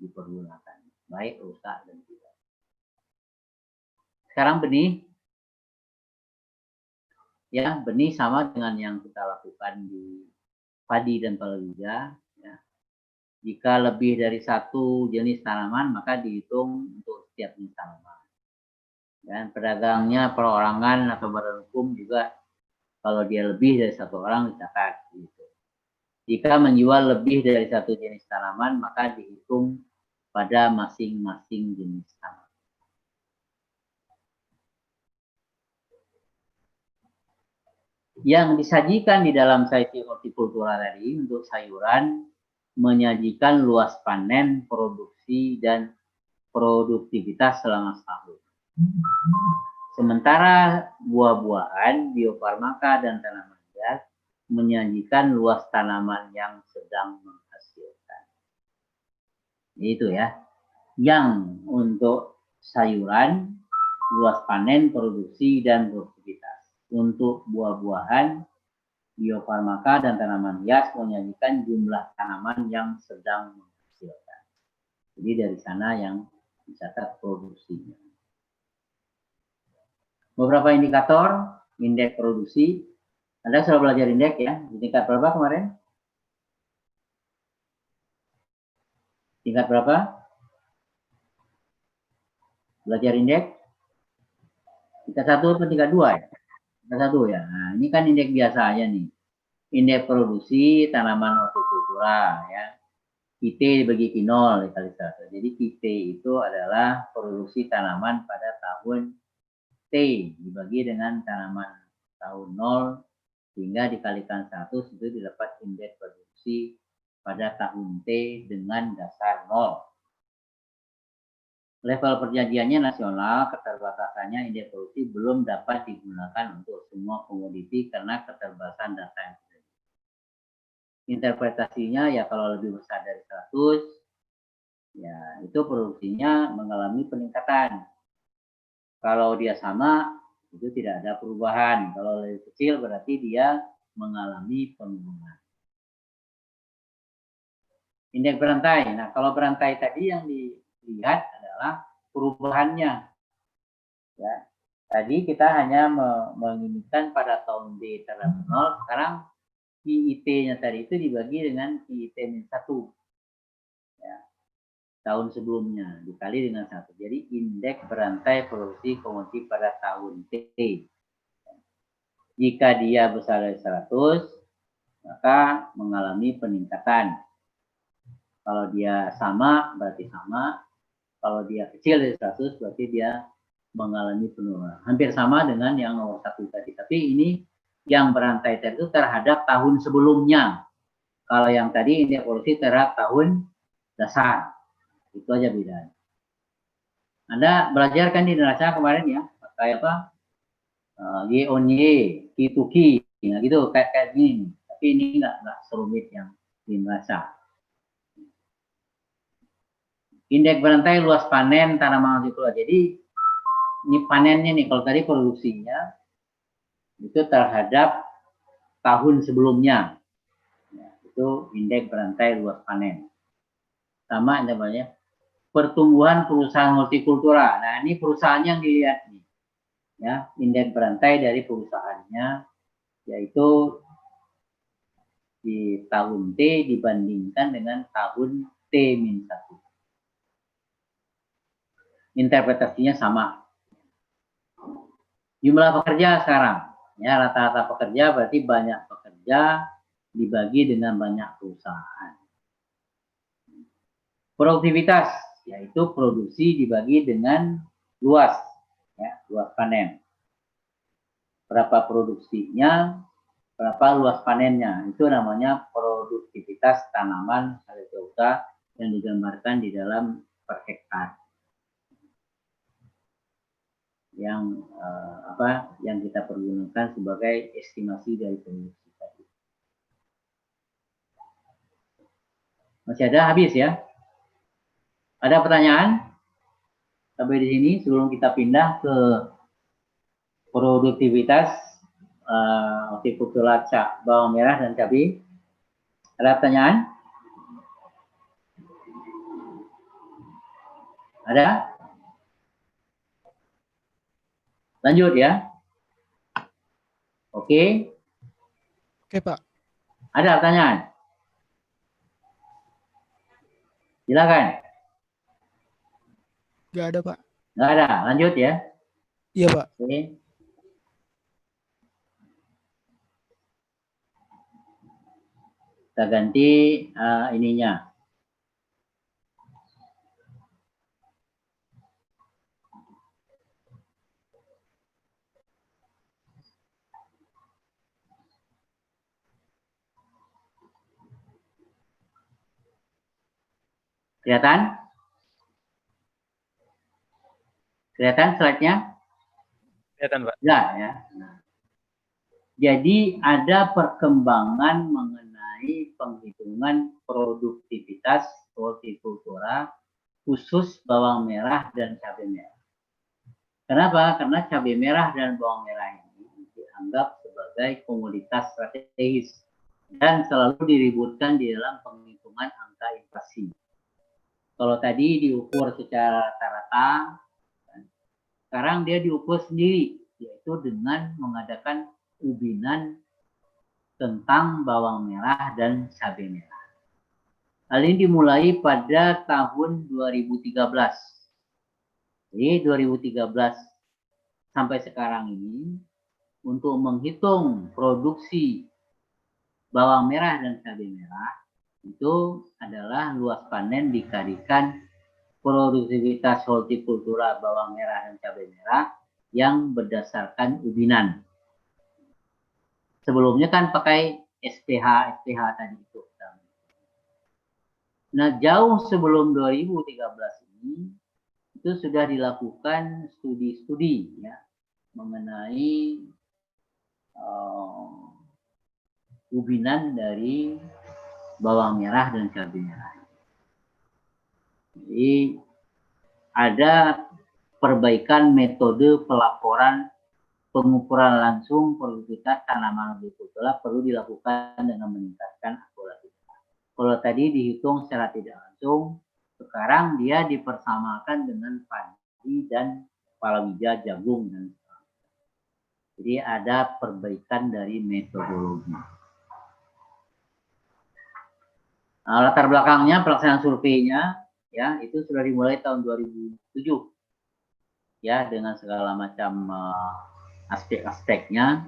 dipergunakan, baik rusak dan tidak. Sekarang benih, ya, benih sama dengan yang kita lakukan di padi dan palawija. Ya. Jika lebih dari 1 jenis tanaman, maka dihitung untuk setiap jenis tanaman. Dan pedagangnya, perorangan atau badan hukum juga Kalau dia lebih dari satu orang dicatat. Gitu. Jika menjual lebih dari satu jenis tanaman, maka dihitung pada masing-masing jenis tanaman. Yang disajikan di dalam saiti hortikultura tadi untuk sayuran menyajikan luas panen, produksi, dan produktivitas selama setahun. Sementara buah-buahan, biofarmaka, dan tanaman hias menyajikan luas tanaman yang sedang menghasilkan. Itu ya. Yang untuk sayuran, luas panen, produksi, dan produktivitas. Untuk buah-buahan, biofarmaka, dan tanaman hias menyajikan jumlah tanaman yang sedang menghasilkan. Jadi dari sana yang dicatat produksinya. Beberapa indikator, indeks produksi. Anda sudah belajar indeks ya? Di tingkat berapa kemarin? Tingkat berapa? Belajar indeks? Tingkat 1 atau tingkat 2 ya? Tingkat 1 ya. Nah, ini kan indeks biasa aja nih. Indeks produksi tanaman hortikultura ya. KT dibagi Q0 dikali 100. Jadi KT itu adalah produksi tanaman pada tahun T dibagi dengan tanaman tahun 0 sehingga dikalikan 100 itu didapat indeks produksi pada tahun T dengan dasar 0. Level perjanjiannya nasional, keterbatasannya indeks produksi belum dapat digunakan untuk semua komoditi karena keterbatasan data yang ada. Interpretasinya ya kalau lebih besar dari 100, ya itu produksinya mengalami peningkatan. Kalau dia sama, itu tidak ada perubahan. Kalau lebih kecil berarti dia mengalami penurunan. Indeks berantai. Nah, kalau berantai tadi yang dilihat adalah perubahannya. Ya. Tadi kita hanya menginginkan pada tahun D terhadap 0, sekarang KIT-nya tadi itu dibagi dengan KIT-1. Ya. Tahun sebelumnya dikali dengan 1. Jadi indeks berantai produksi komoditi pada tahun T. Jika dia besar dari 100, maka mengalami peningkatan. Kalau dia sama, berarti sama. Kalau dia kecil dari 100, berarti dia mengalami penurunan. Hampir sama dengan yang nomor 1 tadi. Tapi ini yang berantai tadi itu terhadap tahun sebelumnya. Kalau yang tadi indeks produksi terhadap tahun dasar. Itu aja bedanya. Anda belajar kan di neraca kemarin ya, pakai apa? Y on Y, Q to Q, nah gitu kayak gini. Tapi ini nggak serumit yang di neraca. Indeks berantai luas panen tanaman hortikultura. Jadi ini panennya nih, kalau tadi produksinya itu terhadap tahun sebelumnya. Ya, itu indeks berantai luas panen. Sama namanya pertumbuhan perusahaan hortikultura. Nah, ini perusahaan yang dilihat nih. Ya, indeks berantai dari perusahaannya yaitu di tahun T dibandingkan dengan tahun T-1. Interpretasinya sama. Jumlah pekerja sekarang, ya rata-rata pekerja berarti banyak pekerja dibagi dengan banyak perusahaan. Produktivitas, yaitu produksi dibagi dengan luas, ya, luas panen. Berapa produksinya, berapa luas panennya, itu namanya produktivitas tanaman hortikultura yang digambarkan di dalam per hektar. Yang yang kita pergunakan sebagai estimasi dari produksi tadi. Masih ada habis ya? Ada pertanyaan sampai di sini sebelum kita pindah ke produktivitas hortikultura bawang merah dan cabai? Ada pertanyaan? Ada? Lanjut ya. Oke. Oke, Pak. Ada pertanyaan? Silakan. Nggak ada, Pak. Nggak ada. Lanjut ya. Iya, Pak. Oke. Kita ganti ininya. Kelihatan? Kelihatan slide-nya? Kelihatan, Pak. Ya, ya. Nah, jadi ada perkembangan mengenai penghitungan produktivitas hortikultura khusus bawang merah dan cabai merah. Kenapa? Karena cabai merah dan bawang merah ini dianggap sebagai komoditas strategis dan selalu diributkan di dalam penghitungan angka inflasi. Kalau tadi diukur secara rata-rata, sekarang dia diukur sendiri, yaitu dengan mengadakan ubinan tentang bawang merah dan cabai merah. Hal ini dimulai pada tahun 2013. Jadi 2013 sampai sekarang ini untuk menghitung produksi bawang merah dan cabai merah itu adalah luas panen dikalikan produktivitas hortikultura bawang merah dan cabai merah yang berdasarkan ubinan. Sebelumnya kan pakai SPH tadi itu. Nah, jauh sebelum 2013 ini itu sudah dilakukan studi-studi ya mengenai ubinan dari bawang merah dan cabai merah. Jadi ada perbaikan metode pelaporan pengukuran langsung produktivitas tanaman hortikultura perlu dilakukan dengan meningkatkan akurasitas. Kalau tadi dihitung secara tidak langsung, sekarang dia dipersamakan dengan padi dan palawija, jagung dan sebagainya. Jadi ada perbaikan dari metodologi. Nah, latar belakangnya pelaksanaan surveinya ya itu sudah dimulai tahun 2007 ya dengan segala macam aspek-aspeknya.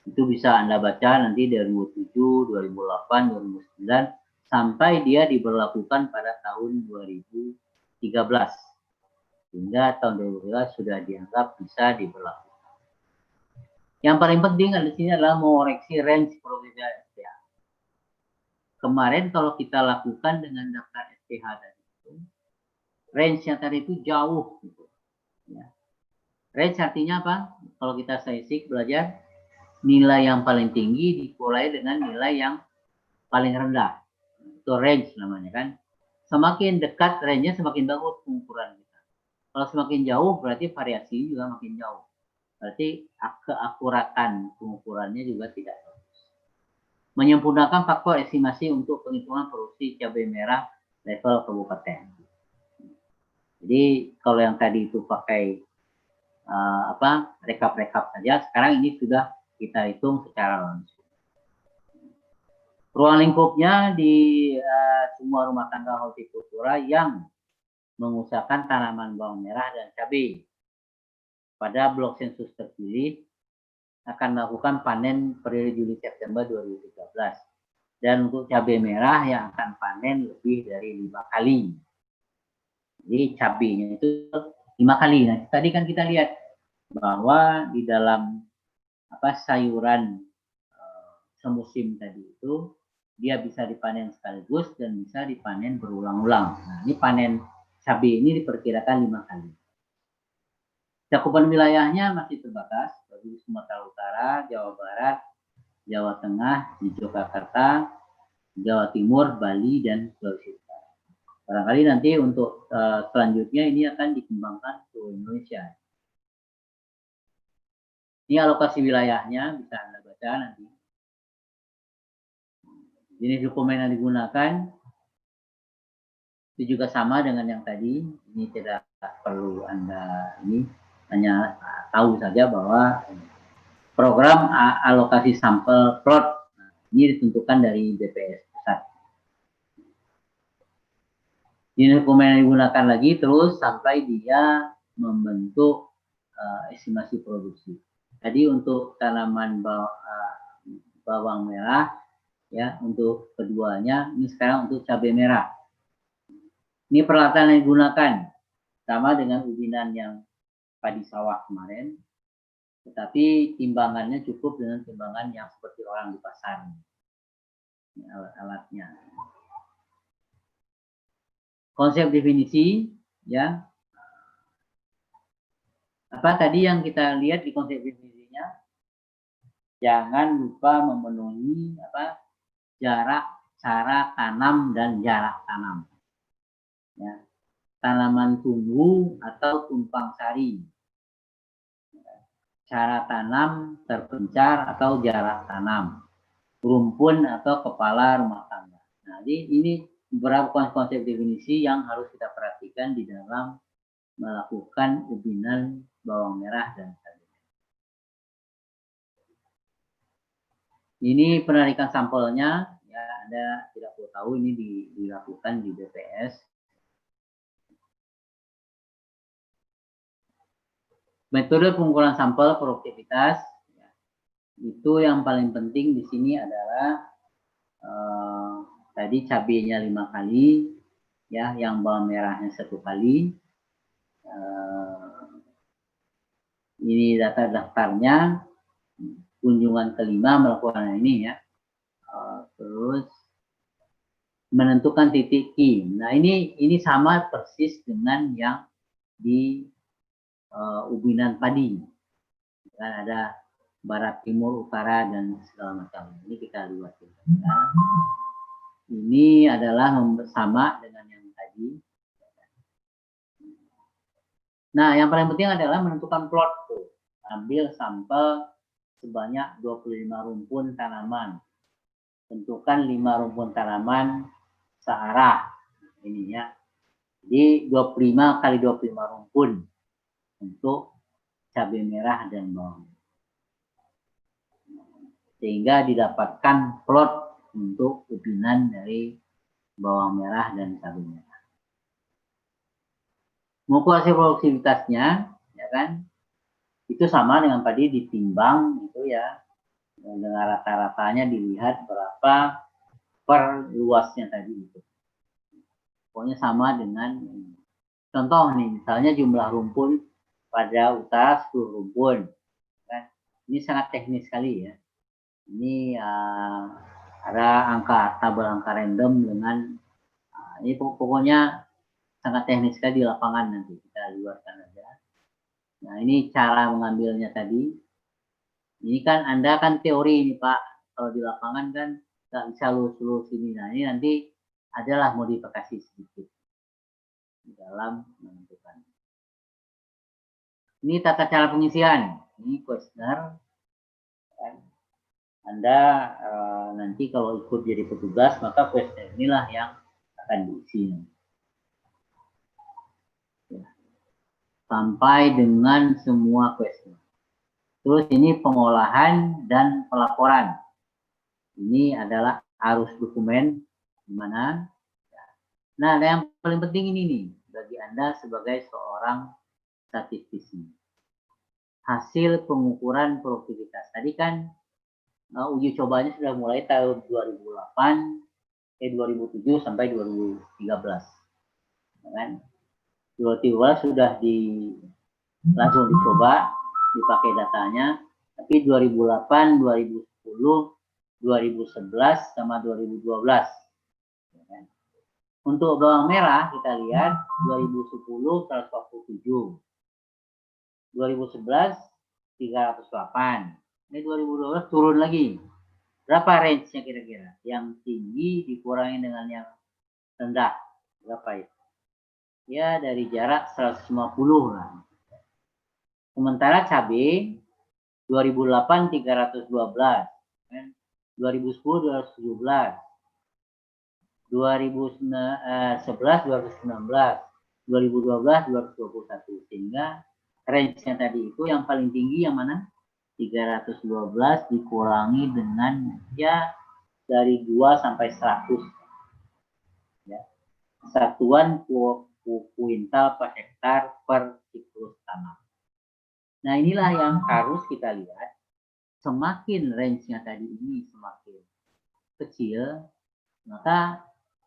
Itu bisa Anda baca nanti dari 2007, 2008, 2009 sampai dia diberlakukan pada tahun 2013 hingga tahun 2013 sudah dianggap bisa diberlakukan. Yang paling penting di sini adalah mengoreksi range produktivitas SPH. Kemarin kalau kita lakukan dengan daftar SPH tadi itu, range-nya tadi itu jauh gitu. Ya. Range artinya apa? Kalau kita statistik belajar, nilai yang paling tinggi dimulai dengan nilai yang paling rendah. Itu range namanya kan. Semakin dekat range-nya semakin bagus pengukuran kita. Kalau semakin jauh berarti variasi juga makin jauh. Berarti keakuratan pengukurannya juga tidak bagus. Menyempurnakan faktor estimasi untuk penghitungan produksi cabai merah level kabupaten. Jadi kalau yang tadi itu pakai rekap-rekap saja, sekarang ini sudah kita hitung secara langsung. Ruang lingkupnya di semua rumah tangga hortikultura yang mengusahakan tanaman bawang merah dan cabai pada blok sensus terpilih akan melakukan panen periode Juli September 2013 dan untuk cabai merah yang akan panen lebih dari 5 kali. Jadi cabainya itu 5 kali. Nah, tadi kan kita lihat bahwa di dalam sayuran semusim tadi itu dia bisa dipanen sekaligus dan bisa dipanen berulang-ulang. Nah, ini panen cabai ini diperkirakan 5 kali. Cakupan wilayahnya masih terbatas, bagi Sumatera Utara, Jawa Barat, Jawa Tengah, Yogyakarta, Jawa Timur, Bali, dan Sulawesi Utara. Barangkali nanti untuk selanjutnya ini akan dikembangkan ke Indonesia. Ini alokasi wilayahnya, bisa Anda baca nanti. Jenis dokumen yang digunakan itu juga sama dengan yang tadi. Ini tidak perlu Anda hanya tahu saja bahwa program alokasi sampel plot ini ditentukan dari BPS pusat. Jenis dokumen yang digunakan lagi terus sampai dia membentuk estimasi produksi. Tadi untuk tanaman bawang merah Ya, untuk keduanya. Ini sekarang untuk cabai merah. Ini peralatan yang digunakan sama dengan ubinan yang padi sawah kemarin, tetapi timbangannya cukup dengan timbangan yang seperti orang di pasar. Ini alat-alatnya. Konsep definisi, ya. Apa tadi yang kita lihat di konsep definisinya? Jangan lupa memenuhi jarak, cara tanam, dan jarak tanam. Ya. Tanaman tumbuh atau tumpang sari. Cara tanam, terpencar atau jarak tanam. Rumpun atau kepala rumah tangga. Nah, ini beberapa konsep definisi yang harus kita perhatikan di dalam melakukan ubinan bawang merah dan cabai. Ini penarikan sampelnya, ya Anda tidak perlu tahu ini dilakukan di BPS. Metode pengukuran sampel produktivitas, ya, itu yang paling penting di sini adalah tadi cabenya 5 kali, ya, yang bawang merahnya 1 kali. Ini daftarnya. Kunjungan kelima melakukan ini, ya. Terus menentukan titik key. Nah, ini sama persis dengan yang di ubinan padi. Kan ada barat, timur, utara, dan segala macam. Ini kita lihat. Ya. Ini adalah sama dengan yang tadi. Nah, yang paling penting adalah menentukan plot. Ambil sampel sebanyak 25 rumpun tanaman. Tentukan 5 rumpun tanaman searah. Ini, ya. Jadi 25 kali 25 rumpun untuk cabai merah dan bawang. Sehingga didapatkan plot untuk ubinan dari bawang merah dan cabai merah. Mengukur hasil produktivitasnya, ya kan? Itu sama dengan tadi ditimbang gitu, ya. Dengan rata-ratanya dilihat berapa per luasnya tadi itu. Pokoknya sama dengan contoh nih, misalnya jumlah rumpun pada utara 10 rumpun. Kan? Ini sangat teknis sekali, ya. Ini ada tabel angka random dengan ini pokoknya sangat teknis sekali di lapangan, nanti kita luarkan aja. Nah, ini cara mengambilnya tadi. Ini kan Anda kan teori ini, Pak. Kalau di lapangan kan nggak bisa lurus-lurus ini. Nah, ini nanti adalah modifikasi sedikit di dalam menentukan. Ini tata cara pengisian. Ini kuesioner. Anda nanti kalau ikut jadi petugas, maka kuesioner inilah yang akan diisi. Ya. Sampai dengan semua kuesioner. Terus ini pengolahan dan pelaporan. Ini adalah arus dokumen di mana. Nah, yang paling penting ini nih bagi Anda sebagai seorang statistisi. Hasil pengukuran produktivitas. Tadi kan uji cobanya sudah mulai tahun 2007 sampai 2013. Kan? 2013 sudah langsung dicoba, dipakai datanya, tapi 2008, 2010, 2011 sama 2012. Untuk bawang merah kita lihat 2010 147, 2011 308. Ini 2012 turun lagi. Berapa range-nya kira-kira? Yang tinggi dikurangi dengan yang rendah. Berapa itu? Ya dari jarak 150 lah. Sementara cabai 2008 312, 2010 217, 2011 219, 2012 221, sehingga range-nya tadi itu yang paling tinggi yang mana? 312 dikurangi dengan ya dari 2 sampai 100. Ya. Satuan kuintal per hektar per siklus tanam. Nah, inilah yang harus kita lihat. Semakin range-nya tadi ini semakin kecil, maka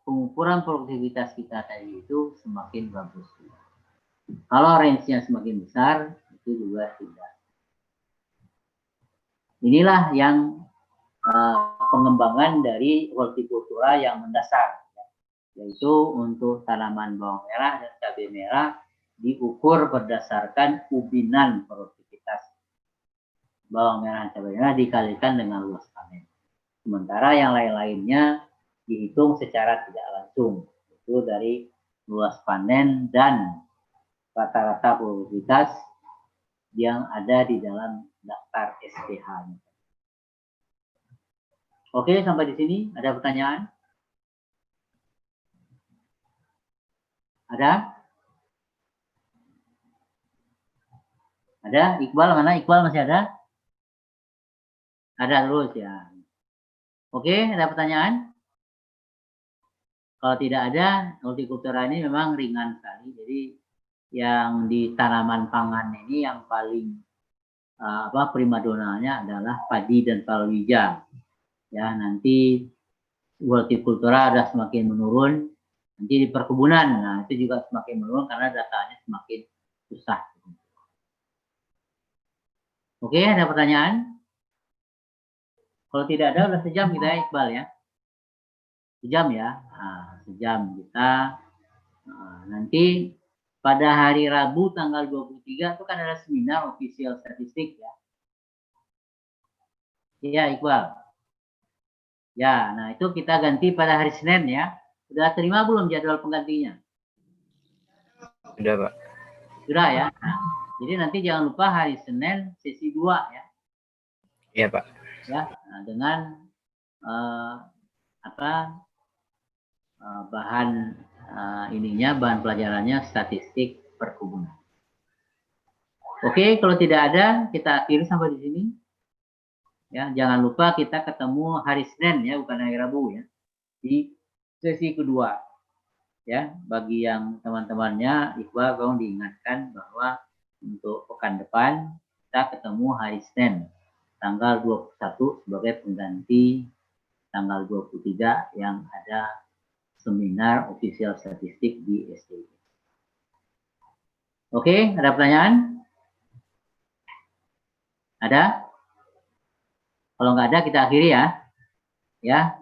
pengukuran produktivitas kita tadi itu semakin bagus. Kalau range-nya semakin besar, itu juga tidak. Inilah yang pengembangan dari hortikultura yang mendasar, yaitu untuk tanaman bawang merah dan cabai merah diukur berdasarkan ubinan produktivitas bawang merah dan cabai merah dikalikan dengan luas panen. Sementara yang lain-lainnya dihitung secara tidak langsung, itu dari luas panen dan rata-rata produktivitas yang ada di dalam daftar SPH. Oke, sampai di sini. Ada pertanyaan? Ada? Ada? Iqbal mana? Iqbal masih ada? Ada terus ya. Oke, ada pertanyaan? Kalau tidak ada, hortikultura ini memang ringan sekali. Jadi yang di tanaman pangan ini yang paling primadonanya adalah padi dan palawija. Ya, nanti hortikultura ada semakin menurun. Nanti di perkebunan, nah itu juga semakin menurun karena datanya semakin susah. Oke, ada pertanyaan? Kalau tidak ada, udah sejam kita ya, Iqbal ya. Sejam ya, sejam kita. Nanti pada hari Rabu tanggal 23 itu kan ada seminar official statistik ya. Iya, Iqbal. Ya, nah itu kita ganti pada hari Senin ya. Sudah terima belum jadwal penggantinya? Sudah, Pak. Sudah ya. Nah, jadi nanti jangan lupa hari Senin sesi 2 ya. Iya, Pak. Ya, nah, dengan bahan bahan pelajarannya statistik perkebunan. Oke, kalau tidak ada kita akhiri sampai di sini. Ya, jangan lupa kita ketemu hari Senin ya, bukan hari Rabu ya. Di sesi kedua. Ya, bagi yang teman-temannya Iqbal tolong diingatkan bahwa untuk pekan depan kita ketemu hari Senin tanggal 21 sebagai pengganti tanggal 23 yang ada seminar official statistik di SDI. Oke, ada pertanyaan? Ada? Kalau nggak ada kita akhiri ya. Ya,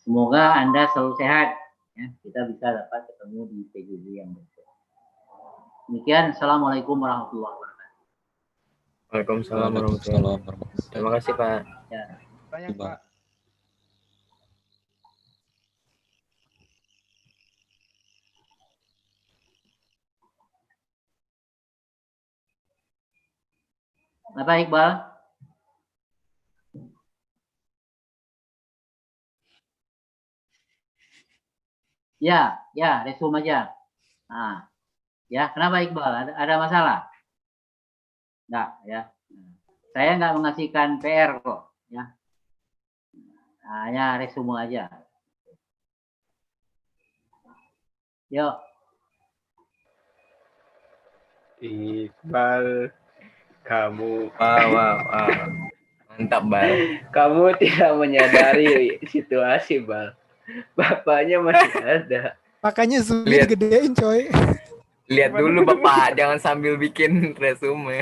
semoga Anda selalu sehat. Ya, kita bisa dapat ketemu di PJJ yang berikutnya. Demikian, Assalamualaikum warahmatullahi wabarakatuh. Waalaikumsalam warahmatullahi wabarakatuh. Terima kasih, Pak. Ya. Banyak, Pak. Apa Iqbal? Ya, resume aja. Nah, ya, kenapa Iqbal? Ada masalah? Enggak, ya. Saya nggak mengasihkan PR kok, ya. Hanya resume aja. Yuk. Iqbal, kamu Wow. Mantap, Bal. kamu tidak menyadari situasi, Bal. Bapaknya masih ada. Makanya zoom Lihat. gedein, coy. Lihat dulu, Bapak. Jangan sambil bikin resume.